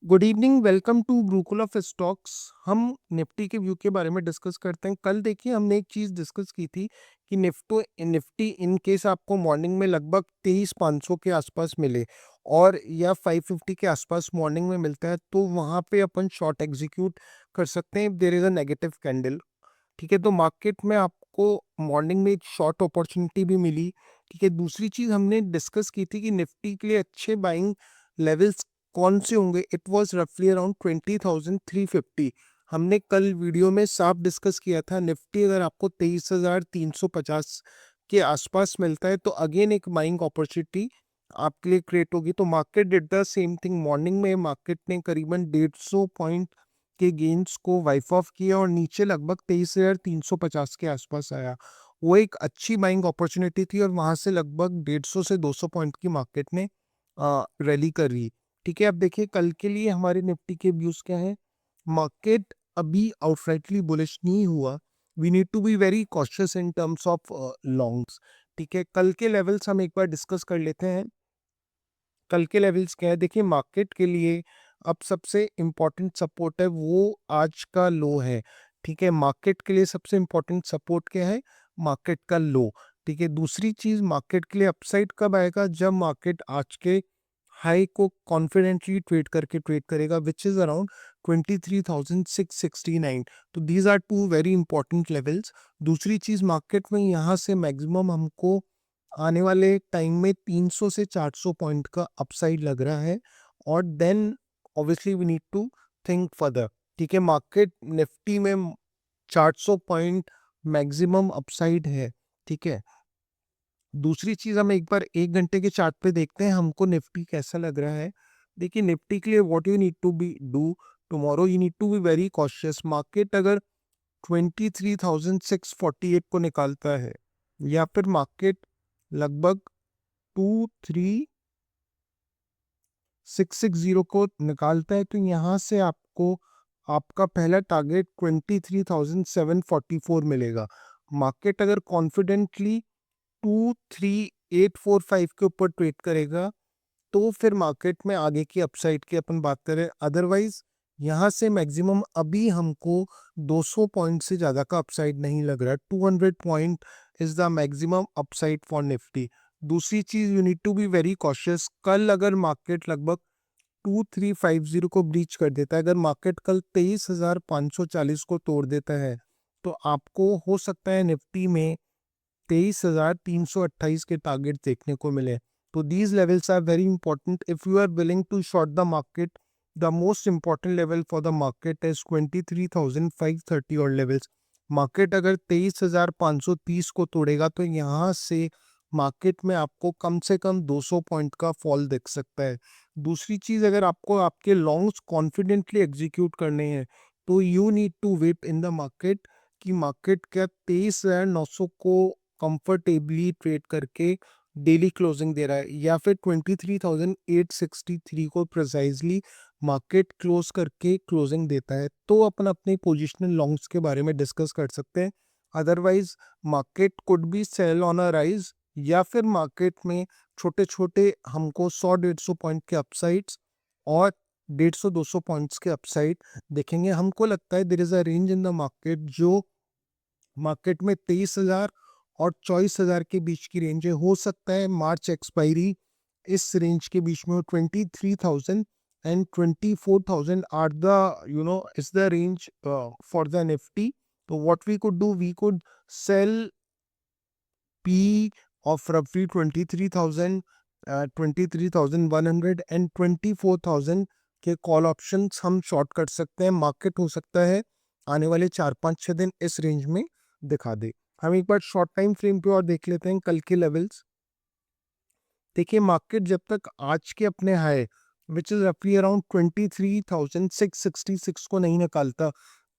Good evening, welcome to ब्रूकुल of stocks. हम निफ्टी के व्यू के बारे में डिस्कस करते हैं। कल देखिए हमने एक चीज़ डिस्कस की थी कि निफ्टी इन केस आपको मॉर्निंग में लगभग 23,500 के आसपास मिले और या 550 के आसपास मॉर्निंग में मिलता है तो वहाँ पे अपन शॉर्ट एग्जीक्यूट कर सकते हैं। There is a negative candle, ठीक है। तो मार्केट में आपको मॉर्निंग में एक शॉर्ट अपॉर्चुनिटी भी मिली, ठीक है। दूसरी चीज़ हमने डिस्कस की थी कि निफ्टी के लिए अच्छे बाइंग लेवल्स कौन से होंगे। इट वाज रफली अराउंड 20,350। हमने कल वीडियो में साफ डिस्कस किया था निफ्टी अगर आपको 23,350 के आसपास मिलता है तो अगेन एक बाइंग अपॉर्चुनिटी आपके लिए क्रिएट होगी। तो market did the same thing. Morning में मार्केट ने करीबन 150 पॉइंट के गेन्स को वाइप ऑफ किया और नीचे लगभग 23,350 के आसपास आया। वो एक अच्छी बाइंग अपॉर्चुनिटी थी और वहां से लगभग 150 से 200 पॉइंट की मार्केट ने रैली करी, ठीक है। अब देखिए कल के लिए हमारे निफ्टी के व्यूज क्या है। मार्केट अभी आउटराइटली बुलिश नहीं हुआ। We need to be very cautious in terms of longs, ठीक है। कल के लेवल्स हम एक बार डिस्कस कर लेते हैं। कल के लेवल्स क्या है, देखिए मार्केट के लिए अब सबसे इम्पोर्टेंट सपोर्ट है वो आज का लो है, ठीक है। मार्केट के लिए सबसे इम्पोर्टेंट सपोर्ट क्या है, मार्केट का लो, ठीक है। दूसरी चीज मार्केट के लिए अपसाइड कब आएगा, जब मार्केट आज के हाई को कॉन्फिडेंटली ट्रेड करेगा विच इज अराउंड 23,669। तो these are two very important levels. दूसरी चीज मार्केट में यहाँ से मैक्सिमम हमको आने वाले टाइम में 300 से 400 पॉइंट का अपसाइड लग रहा है और then obviously we need to think further, ठीक है। मार्केट निफ्टी में 400 पॉइंट मैक्सिमम अपसाइड है, ठीक है। दूसरी चीज हम एक बार 1 घंटे के चार्ट पे देखते हैं हमको निफ्टी कैसा लग रहा है। देखिए निफ्टी के लिए what you need to be do tomorrow, you need to be very cautious. Market अगर 23,648 को निकालता है या फिर मार्केट लगभग 23,660 को निकालता है तो यहाँ से आपको आपका पहला टारगेट 23,744 मिलेगा। मार्केट अगर कॉन्फिडेंटली 23,845 के ऊपर ट्रेड करेगा तो फिर मार्केट में आगे की अपसाइड की अपन बात करें। अदरवाइज यहाँ से मैक्सिमम अभी हमको 200 पॉइंट से ज़्यादा का अपसाइड नहीं लग रहा। 200 point is the maximum upside for Nifty. दूसरी चीज you need to be very cautious. कल अगर मार्केट लगभग 2350 को ब्रीच कर देता है, अगर मार्केट कल 23,540 को तोड़ देता है तो आपको हो सकता है निफ्टी में 23,328 के टारगेट देखने को मिले। तो these levels are very important if you are willing to short the market. The most important level for the market is 23,530 और लेवल्स। मार्केट अगर 23,530 को तोड़ेगा तो यहाँ से मार्केट में आपको कम से कम 200 पॉइंट का फॉल दिख सकता है। दूसरी चीज अगर आपको आपके लॉन्ग्स कॉन्फिडेंटली एग्जीक्यूट करने हैं तो you need to wait in the market कि मार्केट क्या 23,900 को कंफर्टेबली ट्रेड करके डेली क्लोजिंग दे रहा है या फिर 23,863 को प्रिसाइजली मार्केट क्लोज करके क्लोजिंग देता है तो अपन अपने पोजिशनल लॉन्ग्स के बारे में डिस्कस कर सकते हैं। Otherwise market could be sell on a rise या फिर मार्केट में छोटे छोटे हमको 100-150 पॉइंट के अपसाइड्स और 150-200 पॉइंट्स के अपसाइड देखेंगे। हमको लगता है there is a range in the market जो मार्केट में 23,000 और 24,000 के बीच की रेंज है। हो सकता है मार्च एक्सपायरी इस रेंज के बीच में हो। 23,000 and 24,000 are the is the range for the Nifty. तो what we could do, we could sell P of roughly 23,000, 23,100 and 24,000 के कॉल ऑप्शंस हम शॉर्ट कर सकते हैं। मार्केट हो सकता है आने वाले 4-5-6 दिन इस रेंज में दिखा दे। हम एक बार शॉर्ट टाइम फ्रेम पे और देख लेते हैं कल के लेवल्स। देखिए मार्केट जब तक आज के अपने हाई विच इज रफली अराउंड 23,666 को नहीं निकालता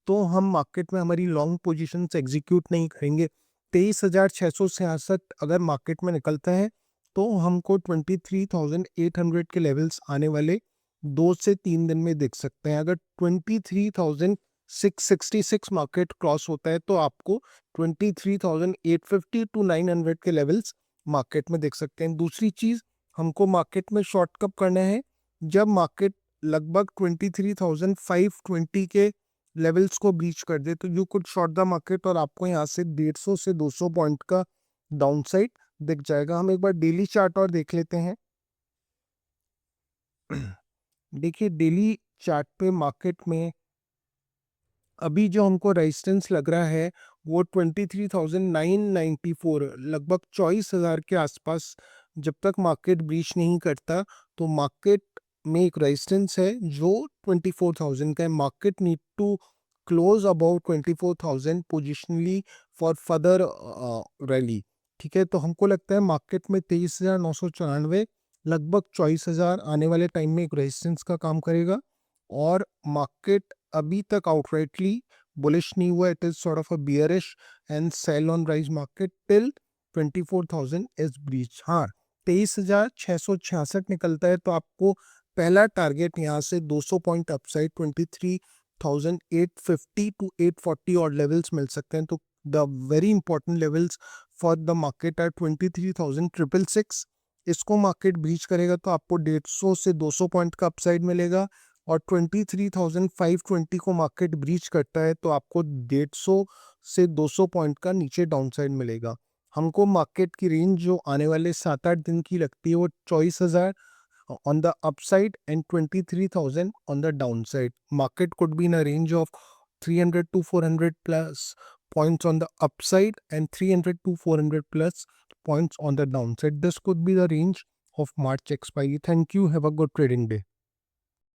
तो हम मार्केट में हमारी लॉन्ग पोजीशन एग्जीक्यूट नहीं करेंगे। 23,666 अगर मार्केट में निकलता है तो हमको 23,800 के लेवल्स आने वाले 2 से 3 दिन में देख सकते हैं। अगर 23,666 मार्केट क्रॉस होता है तो आपको 23,850 टू 900 के लेवल्स मार्केट में देख सकते हैं। दूसरी चीज हमको मार्केट में शॉर्ट कब करना है, जब मार्केट लगभग 23,520 के लेवल्स को ब्रीच कर दे तो you could short the market और आपको यहाँ से 150 से 200 पॉइंट का डाउनसाइड दिख जाएगा। हम एक बार डेली चार्ट और देख लेते हैं। देखिए डेली चार्ट पे मार्केट में अभी जो हमको रेजिस्टेंस लग रहा है वो 23,994 लगभग 24,000 के आसपास जब तक मार्केट ब्रीच नहीं करता तो मार्केट में एक रेजिस्टेंस है जो 24,000 का है। Market need to close about 24,000 positionally for further rally. ठीक है, तो हमको लगता है मार्केट में 23,994 लगभग 24,000 आने वाले टाइम में एक रेजिस्टेंस का काम करेगा और मार्केट अभी तक आउटराइटली बुलिश नहीं हुआ। It is sort of a bearish and sell on rise market till 24,000 is breach. हाँ, 23,666 निकलता है तो आपको पहला टारगेट यहाँ से 200 पॉइंट अपसाइड 23,850 टू 840 और लेवल्स मिल सकते हैं। तो the very important levels for the market are 23,666। इसको मार्केट ब्रीच करेगा तो आपको 150 से 200 पॉइंट का अपसाइड मिलेगा और 23,520 को मार्केट ब्रीच करता है तो आपको 150 से 200 पॉइंट का नीचे डाउनसाइड मिलेगा। हमको मार्केट की रेंज जो आने वाले 7-8 दिन की लगती है वो 24,000 on the upside and 23,000 on the downside. Market could be in a range of 300 to 400 plus points on the upside and 300 to 400 plus points on the downside. This could be the range of March expiry. Thank you. Have a good trading day.